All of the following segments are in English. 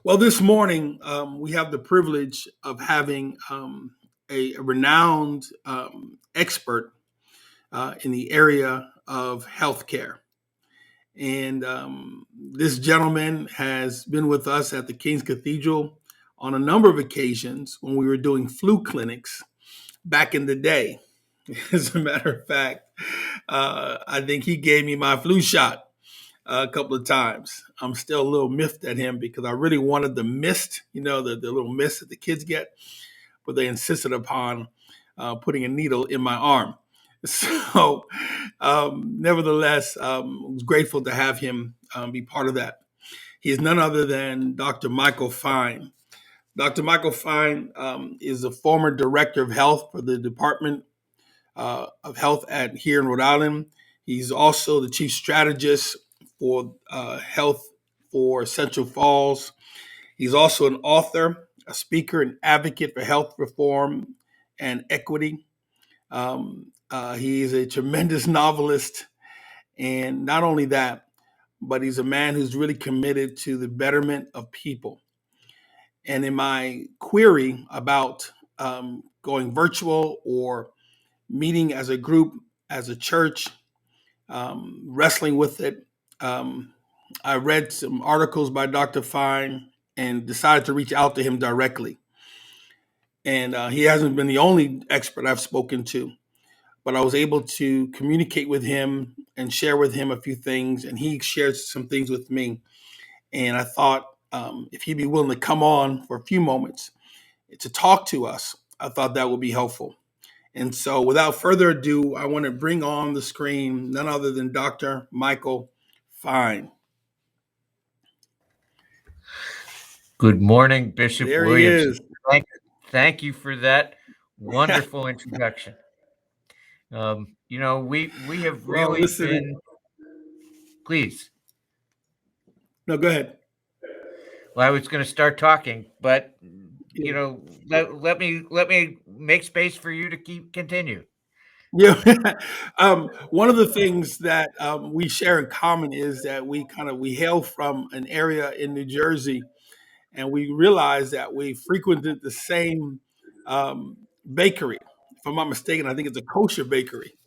Well, this morning we have the privilege of having a renowned expert in the area of healthcare. And this gentleman has been with us at the King's Cathedral on a number of occasions when we were doing flu clinics back in the day. As a matter of fact, I think he gave me my flu shot a couple of times. I'm still a little miffed at him because I really wanted the mist, the little mist that the kids get, but they insisted upon putting a needle in my arm. So, nevertheless, I was grateful to have him be part of that. He is none other than Dr. Michael Fine. Dr. Michael Fine is a former director of health for the Department of Health at here in Rhode Island. He's also the chief strategist for health for Central Falls. He's also an author, a speaker, and advocate for health reform and equity. He's a tremendous novelist. And not only that, but he's a man who's really committed to the betterment of people. And in my query about going virtual or meeting as a group, as a church, wrestling with it, I read some articles by Dr. Fine and decided to reach out to him directly. And he hasn't been the only expert I've spoken to, but I was able to communicate with him and share with him a few things, and he shared some things with me. And I thought if he'd be willing to come on for a few moments to talk to us, I thought that would be helpful. And so without further ado, I want to bring on the screen none other than Dr. Michael Fine. Good morning, Bishop There Williams. He is. Thank you for that wonderful introduction. We have really been. Please. No, go ahead. Well, I was going to start talking, but let me make space for you to continue. Yeah. One of the things that we share in common is that we hail from an area in New Jersey, and we realize that we frequented the same bakery. If I'm not mistaken, I think it's a kosher bakery,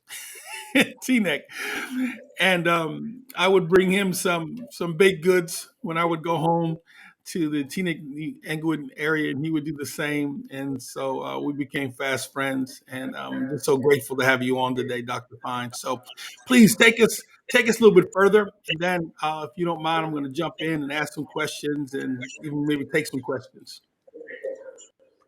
Teaneck. And I would bring him some baked goods when I would go home to the Teaneck, Englewood area, and he would do the same. And so we became fast friends. And I'm just so grateful to have you on today, Dr. Fine. So please take us a little bit further, and then if you don't mind, I'm going to jump in and ask some questions and even maybe take some questions.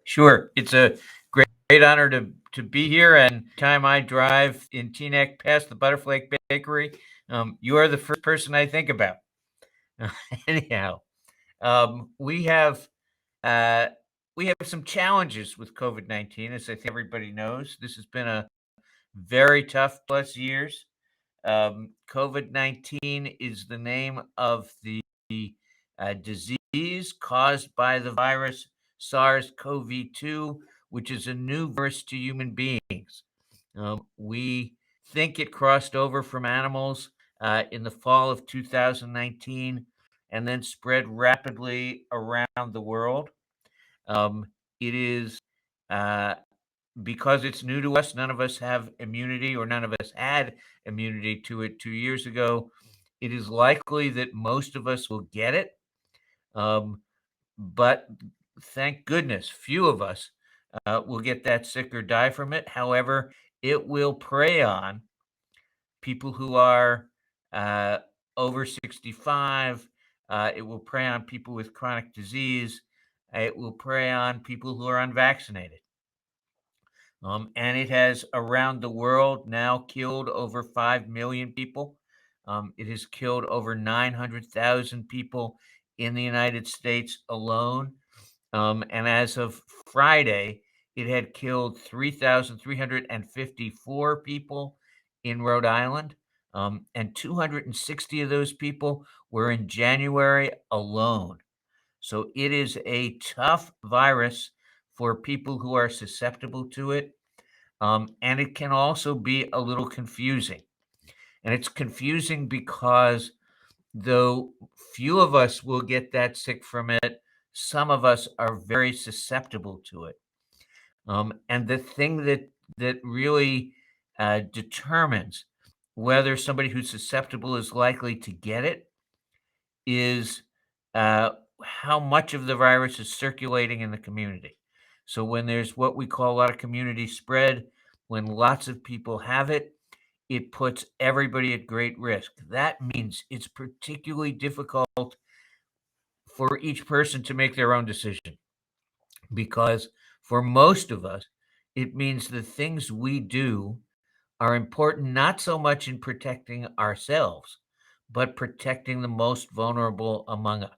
Sure, it's a great honor to be here. And time I drive in Teaneck past the Butterflake Bakery, you are the first person I think about. Anyhow, we have some challenges with COVID-19, as I think everybody knows. This has been a very tough plus years. COVID-19 is the name of the disease caused by the virus SARS-CoV-2, which is a new virus to human beings. We think it crossed over from animals in the fall of 2019 and then spread rapidly around the world. It is because it's new to us, none of us have immunity, or none of us had immunity to it 2 years ago. It is likely that most of us will get it. But thank goodness, few of us will get that sick or die from it. However, it will prey on people who are over 65. It will prey on people with chronic disease. It will prey on people who are unvaccinated. And it has around the world now killed over 5 million people. It has killed over 900,000 people in the United States alone. And as of Friday, it had killed 3,354 people in Rhode Island. And 260 of those people were in January alone. So it is a tough virus for people who are susceptible to it. And it can also be a little confusing. And it's confusing because though few of us will get that sick from it, some of us are very susceptible to it. And the thing that really determines whether somebody who's susceptible is likely to get it is uh, how much of the virus is circulating in the community. So when there's what we call a lot of community spread, when lots of people have it, it puts everybody at great risk. That means it's particularly difficult for each person to make their own decision, because for most of us, it means the things we do are important not so much in protecting ourselves, but protecting the most vulnerable among us.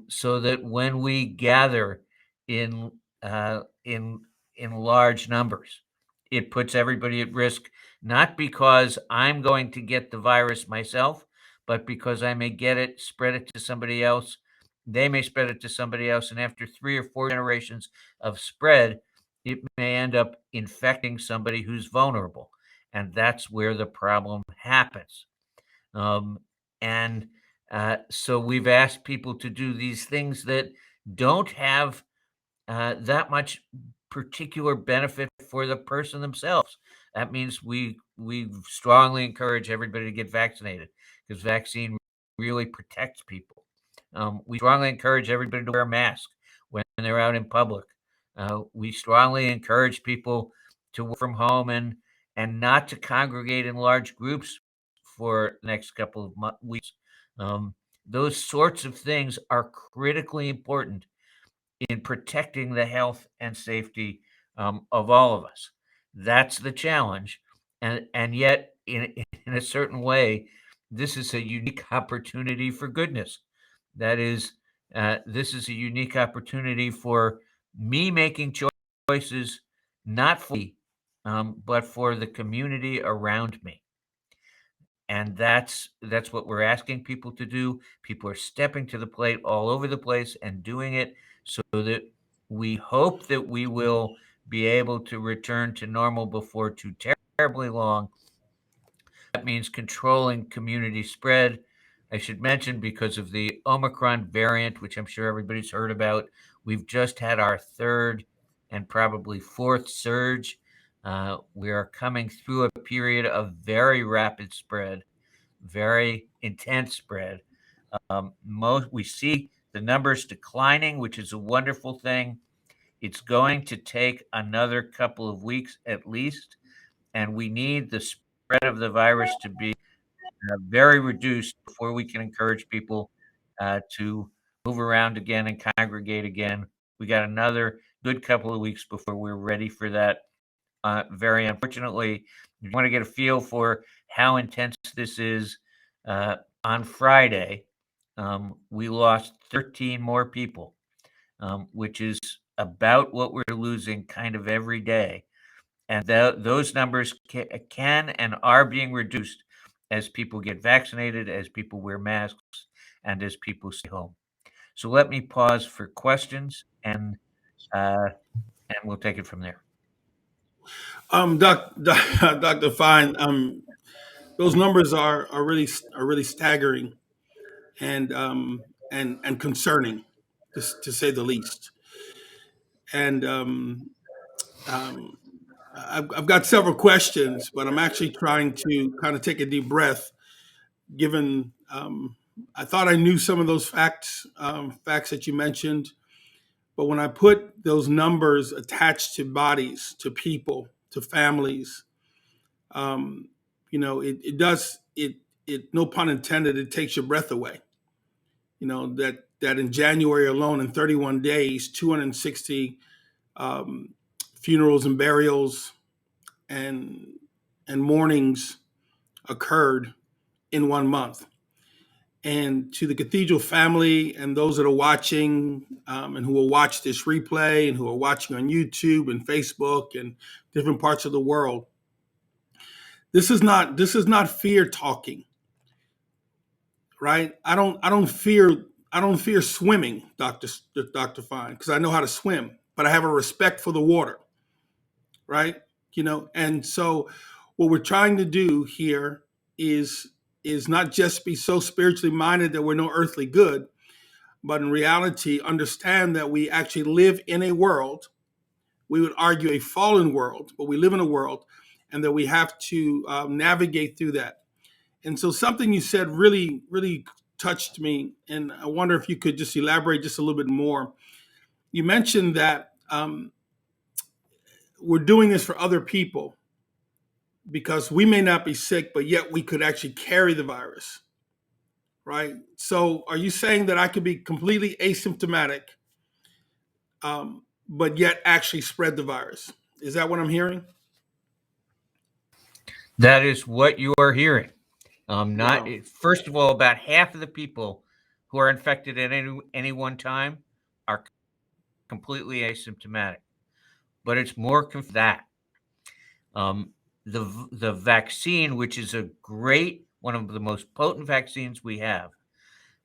So that when we gather in uh, in in large numbers, it puts everybody at risk, not because I'm going to get the virus myself, but because I may get it, spread it to somebody else. They may spread it to somebody else, and after 3 or 4 generations of spread, it may end up infecting somebody who's vulnerable, and that's where the problem happens. Um, and so we've asked people to do these things that don't have that much particular benefit for the person themselves. That means we strongly encourage everybody to get vaccinated, because vaccine really protects people. We strongly encourage everybody to wear a mask when they're out in public. We strongly encourage people to work from home and not to congregate in large groups for the next couple of weeks. Um, those sorts of things are critically important in protecting the health and safety of all of us. That's the challenge, and yet, in a certain way, this is a unique opportunity for goodness. That is, this is a unique opportunity for me making choices, not for me, but for the community around me. And that's what we're asking people to do. People are stepping to the plate all over the place and doing it, so that we hope that we will be able to return to normal before too terribly long. That means controlling community spread. I should mention, because of the Omicron variant, which I'm sure everybody's heard about, we've just had our third and probably fourth surge. We are coming through a period of very rapid spread, very intense spread. We see the numbers declining, which is a wonderful thing. It's going to take another couple of weeks at least, and we need the spread of the virus to be very reduced before we can encourage people to move around again and congregate again. We got another good couple of weeks before we're ready for that. Very unfortunately, you want to get a feel for how intense this is. On Friday, we lost 13 more people, which is about what we're losing kind of every day. And those numbers can and are being reduced as people get vaccinated, as people wear masks, and as people stay home. So let me pause for questions, and we'll take it from there. Dr. Fine, those numbers are really staggering and concerning, to say the least. And um, I've got several questions, but I'm actually trying to kind of take a deep breath, given I thought I knew some of those facts that you mentioned, but when I put those numbers attached to bodies, to people, to families, um, it does it, no pun intended, it takes your breath away. That in January alone, in 31 days, 260 funerals and burials and mournings occurred in 1 month. And to the Cathedral family and those that are watching, and who will watch this replay, and who are watching on YouTube and Facebook and different parts of the world, this is not fear talking, right? I don't fear swimming, Dr. Fine, because I know how to swim, but I have a respect for the water, right? And so what we're trying to do here is not just be so spiritually minded that we're no earthly good, but in reality, understand that we actually live in a world. We would argue a fallen world, but we live in a world, and that we have to navigate through that. And so, something you said really, really touched me, and I wonder if you could just elaborate just a little bit more. You mentioned that we're doing this for other people because we may not be sick, but yet we could actually carry the virus, right? So, are you saying that I could be completely asymptomatic, but yet actually spread the virus? Is that what I'm hearing? That is what you are hearing. Not Wow. First of all, about half of the people who are infected at any one time are completely asymptomatic, but it's more that. The vaccine, which is one of the most potent vaccines we have,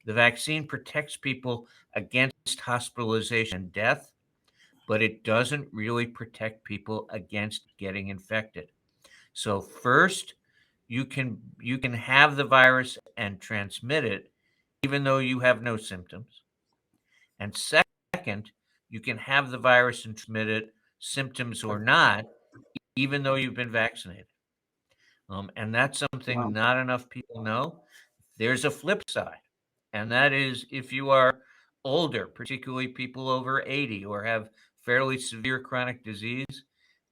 the vaccine protects people against hospitalization and death, but it doesn't really protect people against getting infected. So first, you can have the virus and transmit it even though you have no symptoms. And second, you can have the virus and transmit it, symptoms or not, even though you've been vaccinated. And that's something Wow. not enough people know. There's a flip side, and that is if you are older, particularly people over 80 or have fairly severe chronic disease,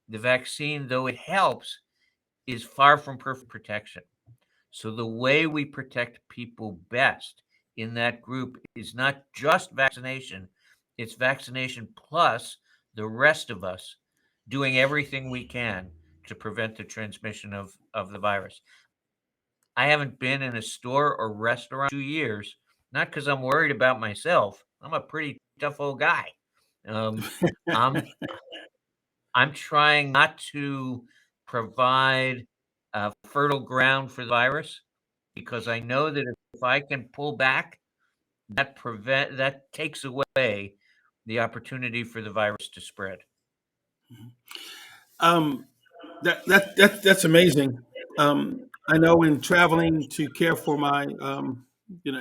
the vaccine, though it helps, is far from perfect protection. So the way we protect people best in that group is not just vaccination, it's vaccination plus the rest of us doing everything we can to prevent the transmission of the virus. I haven't been in a store or restaurant in 2 years, not because I'm worried about myself. I'm a pretty tough old guy. Um, I'm I'm trying not to provide fertile ground for the virus because I know that if I can pull back, that takes away the opportunity for the virus to spread. Um, that's amazing. I know in traveling to care for my,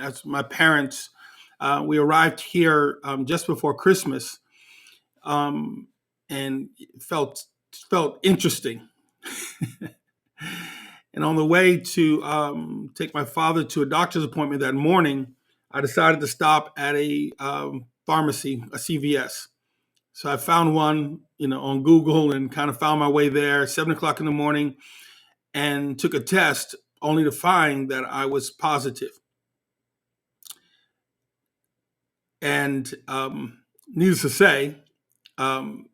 as my parents, we arrived here just before Christmas, um, and it felt interesting. And on the way to take my father to a doctor's appointment that morning, I decided to stop at a pharmacy, a CVS. So I found one, on Google and kind of found my way there, 7 o'clock in the morning, and took a test only to find that I was positive. And needless to say, um,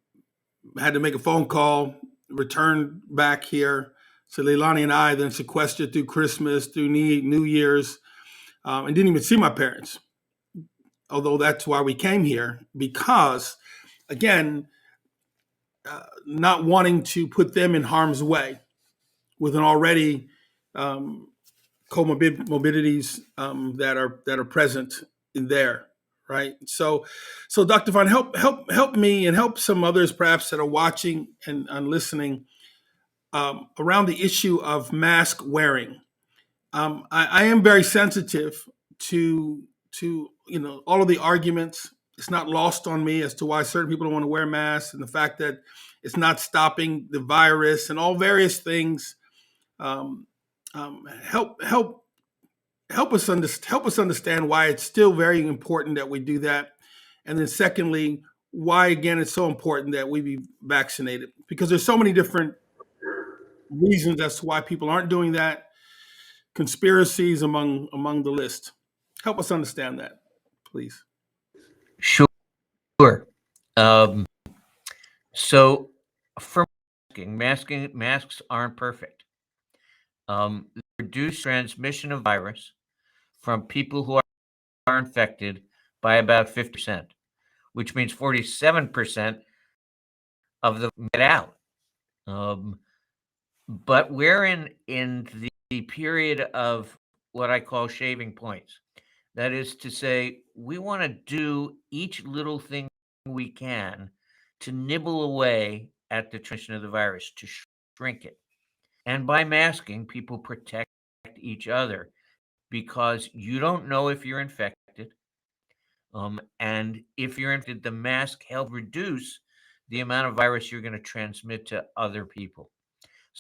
I had to make a phone call, return back here. So Leilani and I then sequestered through Christmas, through New Year's, and didn't even see my parents. Although that's why we came here, because again, not wanting to put them in harm's way with an already comorbidities that are present in there, right? So Dr. Vaughn, help me and help some others perhaps that are watching and listening around the issue of mask wearing. I am very sensitive to all of the arguments. It's not lost on me as to why certain people don't want to wear masks, and the fact that it's not stopping the virus and all various things. Um, help us understand why it's still very important that we do that, and then secondly, why again it's so important that we be vaccinated, because there's so many different reasons as to why people aren't doing that, conspiracies among the list. Help us understand that, please. Sure. Um, so for masks aren't perfect. They reduce transmission of virus from people who are infected by about 50%, which means 47% of them get out. But we're in the period of what I call shaving points. That is to say, we want to do each little thing we can to nibble away at the transmission of the virus, to shrink it. And by masking, people protect each other because you don't know if you're infected. And if you're infected, the mask helps reduce the amount of virus you're going to transmit to other people.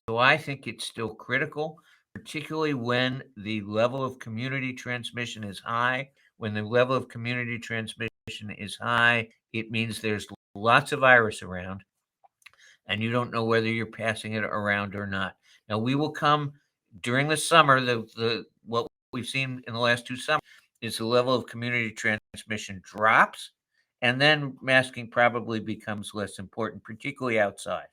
So I think it's still critical, particularly when the level of community transmission is high. When the level of community transmission is high, it means there's lots of virus around, and you don't know whether you're passing it around or not. Now, we will come during the summer. What we've seen in the last 2 summers is the level of community transmission drops, and then masking probably becomes less important, particularly outside.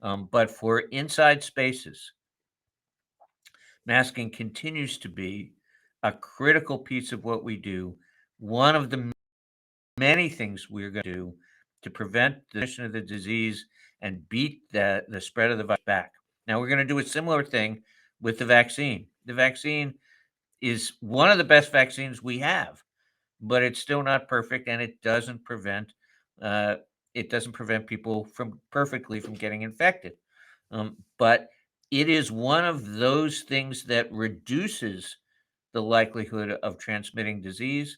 But for inside spaces, masking continues to be a critical piece of what we do. One of the many things we're going to do to prevent the transmission of the disease and beat the spread of the virus back. Now, we're going to do a similar thing with the vaccine. The vaccine is one of the best vaccines we have, but it's still not perfect, and it doesn't prevent people from getting infected. But it is one of those things that reduces the likelihood of transmitting disease.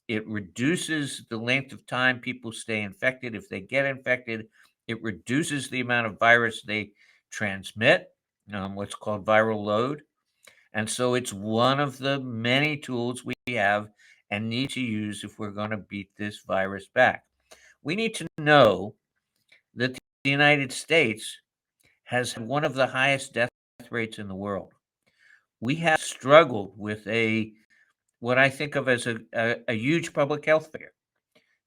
It reduces the length of time people stay infected. If they get infected, it reduces the amount of virus they transmit, what's called viral load. And so it's one of the many tools we have and need to use if we're going to beat this virus back. We need to know that the United States has one of the highest death rates in the world. We have struggled with what I think of as a huge public health failure.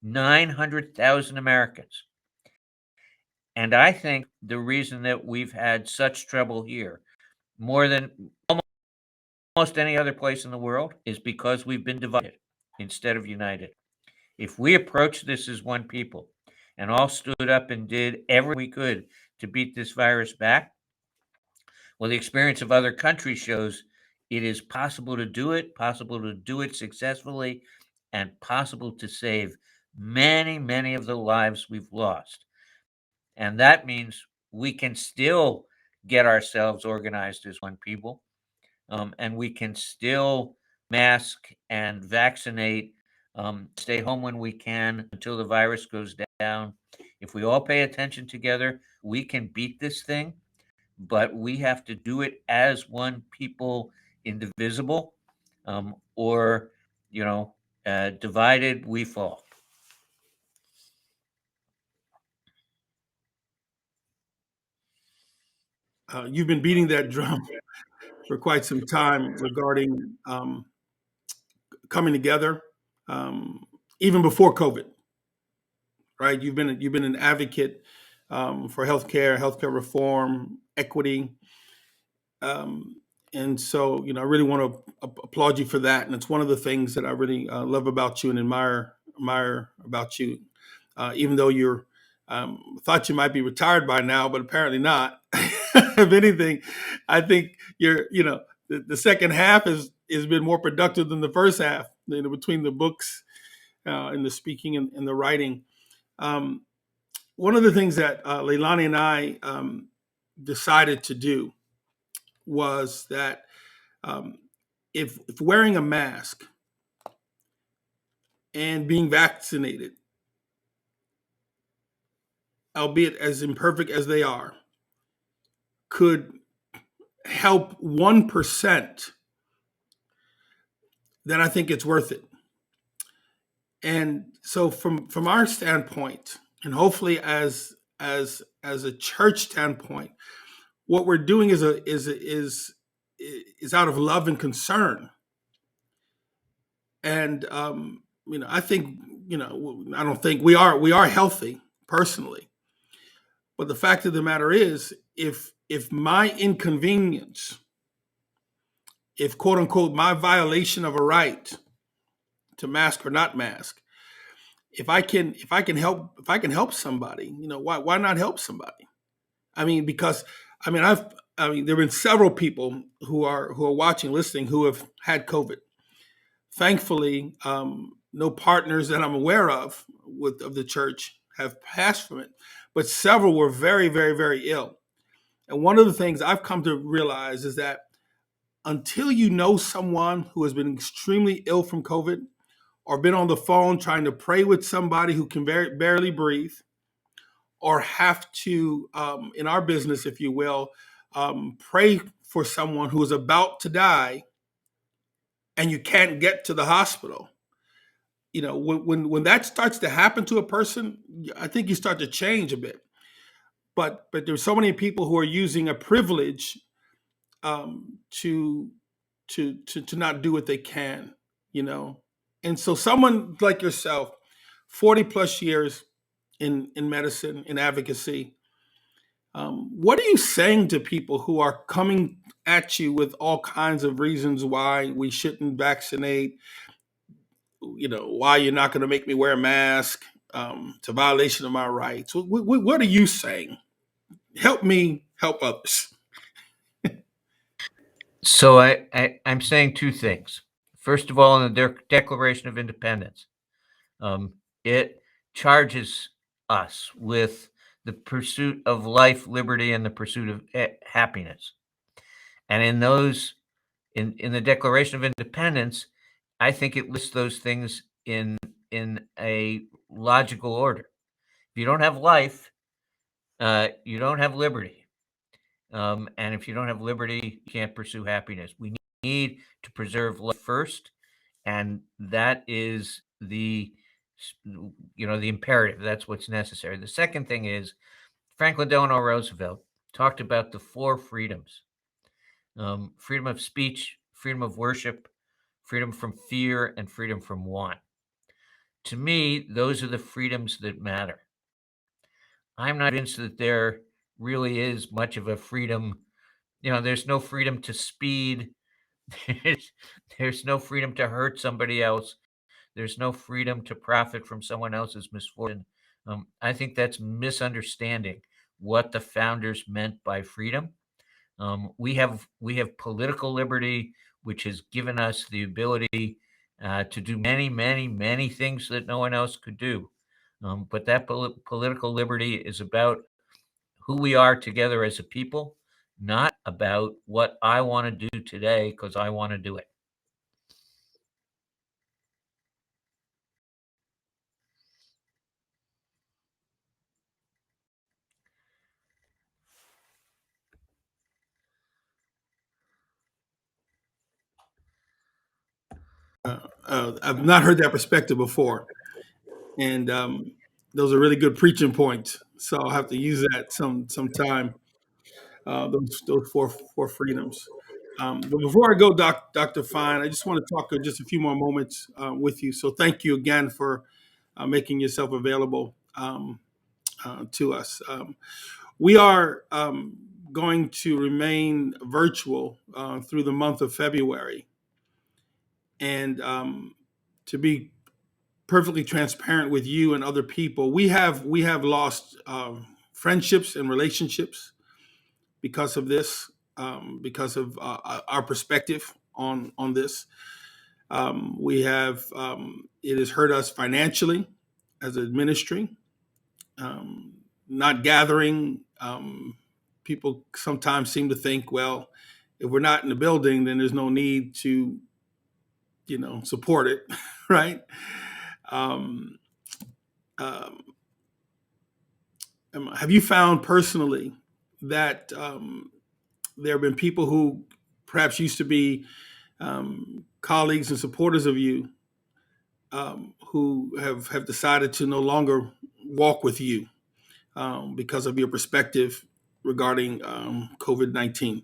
900,000 Americans. And I think the reason that we've had such trouble here, more than almost any other place in the world, is because we've been divided instead of united. If we approached this as one people and all stood up and did everything we could to beat this virus back, well, the experience of other countries shows it is possible to do it successfully, and possible to save many, many of the lives we've lost. And that means we can still get ourselves organized as one people, and we can still mask and vaccinate, stay home when we can until the virus goes down. If we all pay attention together, we can beat this thing, but we have to do it as one people, indivisible, or, divided, we fall. You've been beating that drum for quite some time regarding coming together, even before COVID. Right? You've been an advocate for healthcare reform, equity, and so I really want to applaud you for that. And it's one of the things that I really love about you and admire about you. Even though you're thought you might be retired by now, but apparently not. If anything, I think the second half has been more productive than the first half. Between the books and the speaking and the writing. One of the things that Leilani and I decided to do was that if wearing a mask and being vaccinated, albeit as imperfect as they are, could help 1%, then I think it's worth it. And so from our standpoint, and hopefully as a church standpoint, what we're doing is out of love and concern. And I think I don't think we are healthy personally, but the fact of the matter is, if my inconvenience, if quote unquote my violation of a right to mask or not mask, if I can help somebody, why not help somebody? I mean, because there have been several people who are watching, listening, who have had COVID. Thankfully, no partners that I'm aware of of the church have passed from it, but several were very, very, very ill. And one of the things I've come to realize is that until you know someone who has been extremely ill from COVID, or been on the phone trying to pray with somebody who can barely breathe, or have to, in our business, if you will, pray for someone who is about to die and you can't get to the hospital. When that starts to happen to a person, I think you start to change a bit. But there's so many people who are using a privilege to not do what they can, you know. And so someone like yourself, 40 plus years in medicine, in advocacy, what are you saying to people who are coming at you with all kinds of reasons why we shouldn't vaccinate? Why you're not going to make me wear a mask? It's a violation of my rights. What are you saying? Help me help others. So I'm saying two things. First of all, in the Declaration of Independence, it charges us with the pursuit of life, liberty, and the pursuit of happiness. And in the Declaration of Independence, I think it lists those things in a logical order. If you don't have life, you don't have liberty. And if you don't have liberty, you can't pursue happiness. We need to preserve life first, and that is the imperative. That's what's necessary. The second thing is Franklin Delano Roosevelt talked about the four freedoms: freedom of speech, freedom of worship, freedom from fear, and freedom from want. To me, those are the freedoms that matter. I'm not convinced that there really is much of a freedom. There's no freedom to speed. There's, there's no freedom to hurt somebody else. There's no freedom to profit from someone else's misfortune. I think that's misunderstanding what the founders meant by freedom. We have political liberty, which has given us the ability to do many, many, many things that no one else could do. But that political liberty is about who we are together as a people, not about what I want to do today because I want to do it. I've not heard that perspective before, and those are really good preaching points. So I'll have to use that sometime. Those four freedoms. But before I go, Dr. Fine, I just want to talk just a few more moments with you. So thank you again for making yourself available to us. We are going to remain virtual through the month of February. And to be perfectly transparent with you and other people, we have lost friendships and relationships because of this, because of our perspective on this. We have it has hurt us financially as a ministry. Not gathering. People sometimes seem to think, well, if we're not in the building, then there's no need to, support it, right? Have you found personally that there have been people who perhaps used to be colleagues and supporters of you who have decided to no longer walk with you because of your perspective regarding COVID-19?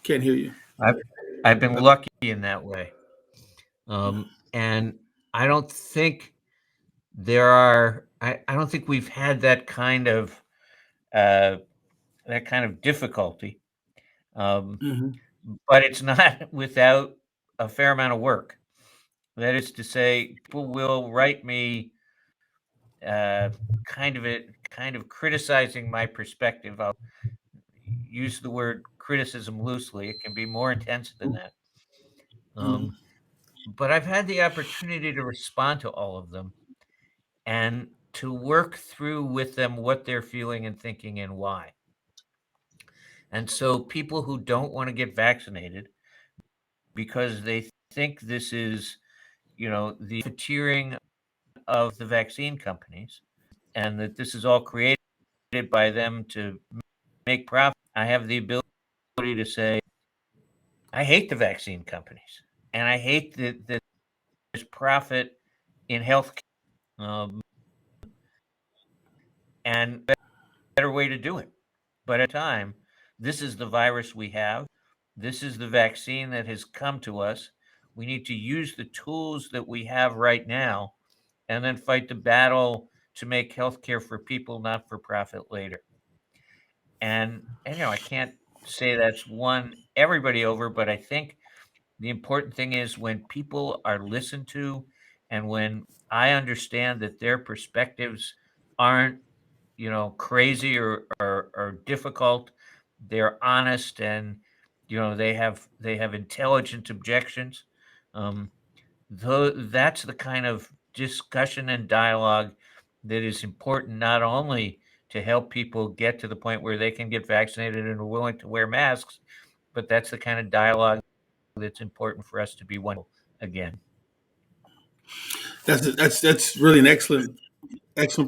Can't hear you. I've been lucky in that way. And I don't think I don't think we've had that kind of difficulty. Mm-hmm. But it's not without a fair amount of work. That is to say, people will write me kind of criticizing my perspective. I'll use the word criticism loosely. It can be more intense than that. But I've had the opportunity to respond to all of them and to work through with them what they're feeling and thinking and why. And so people who don't want to get vaccinated because they think this is, the profiteering of the vaccine companies and that this is all created by them to make profit. I have the ability to say, I hate the vaccine companies and I hate that there's profit in healthcare. And better way to do it. But at a time, this is the virus we have. This is the vaccine that has come to us. We need to use the tools that we have right now and then fight the battle to make healthcare for people, not for profit later. And I can't say that's won everybody over, but I think the important thing is when people are listened to and when I understand that their perspectives aren't crazy or difficult. They're honest and they have intelligent objections. That's the kind of discussion and dialogue that is important not only to help people get to the point where they can get vaccinated and are willing to wear masks, but that's the kind of dialogue that's important for us to be one again. That's really an excellent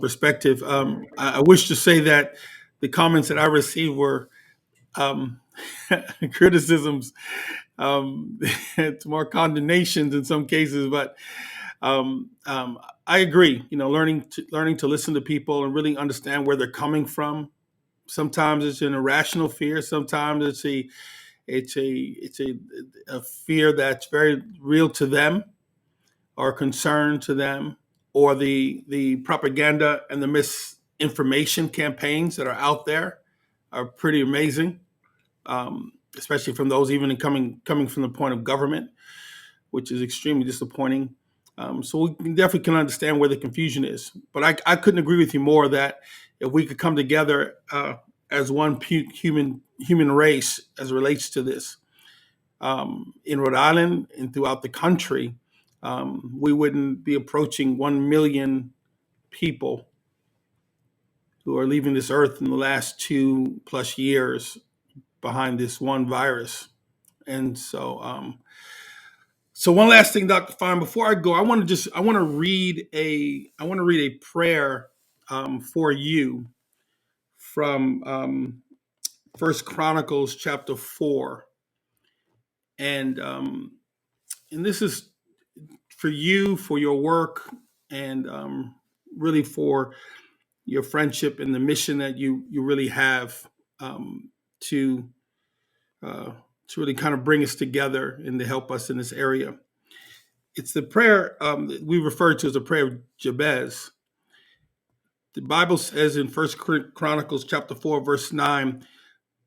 perspective. I wish to say that the comments that I received were criticisms, it's more condemnations in some cases, but I agree. Learning to listen to people and really understand where they're coming from. Sometimes it's an irrational fear. Sometimes it's a fear that's very real to them, or concern to them, or the propaganda and the misinformation campaigns that are out there are pretty amazing, especially from those even coming from the point of government, which is extremely disappointing. So we definitely can understand where the confusion is. But I couldn't agree with you more that if we could come together as one human race as it relates to this, in Rhode Island and throughout the country, we wouldn't be approaching 1 million people who are leaving this earth in the last 2+ years behind this one virus. And so, so one last thing, Dr. Fine, before I go, I want to read a prayer for you from First Chronicles chapter 4, and this is for you, for your work, and really for your friendship and the mission that you really have to really kind of bring us together and to help us in this area. It's the prayer that we refer to as the prayer of Jabez. The Bible says in First Chronicles chapter 4, verse 9,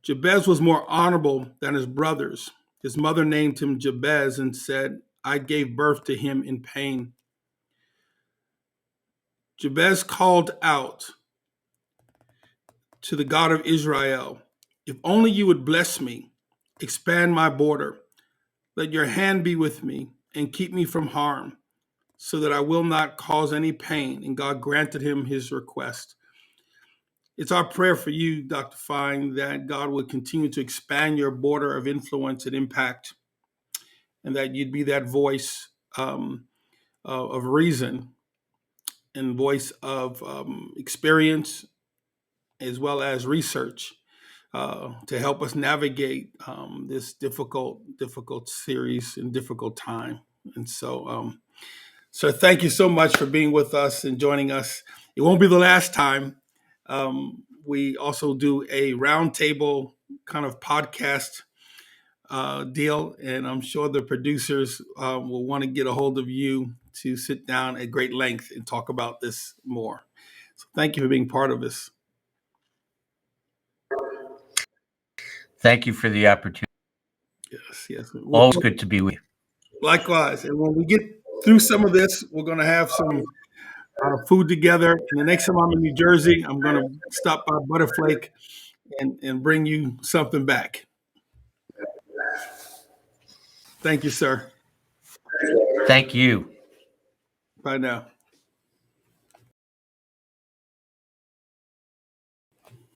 Jabez was more honorable than his brothers. His mother named him Jabez and said, I gave birth to him in pain. Jabez called out to the God of Israel, if only you would bless me, expand my border, let your hand be with me and keep me from harm, so that I will not cause any pain. And God granted him his request. It's our prayer for you, Dr. Fine, that God would continue to expand your border of influence and impact, and that you'd be that voice of reason and voice of experience as well as research to help us navigate this difficult series and difficult time. And so, so thank you so much for being with us and joining us. It won't be the last time. We also do a roundtable kind of podcast deal, and I'm sure the producers will want to get a hold of you to sit down at great length and talk about this more. So thank you for being part of this. Thank you for the opportunity. Yes. Always good to be with you. Likewise. And when we get through some of this, we're going to have some food together. And the next time I'm in New Jersey, I'm going to stop by Butterflake and bring you something back. Thank you, sir. Thank you. Bye now.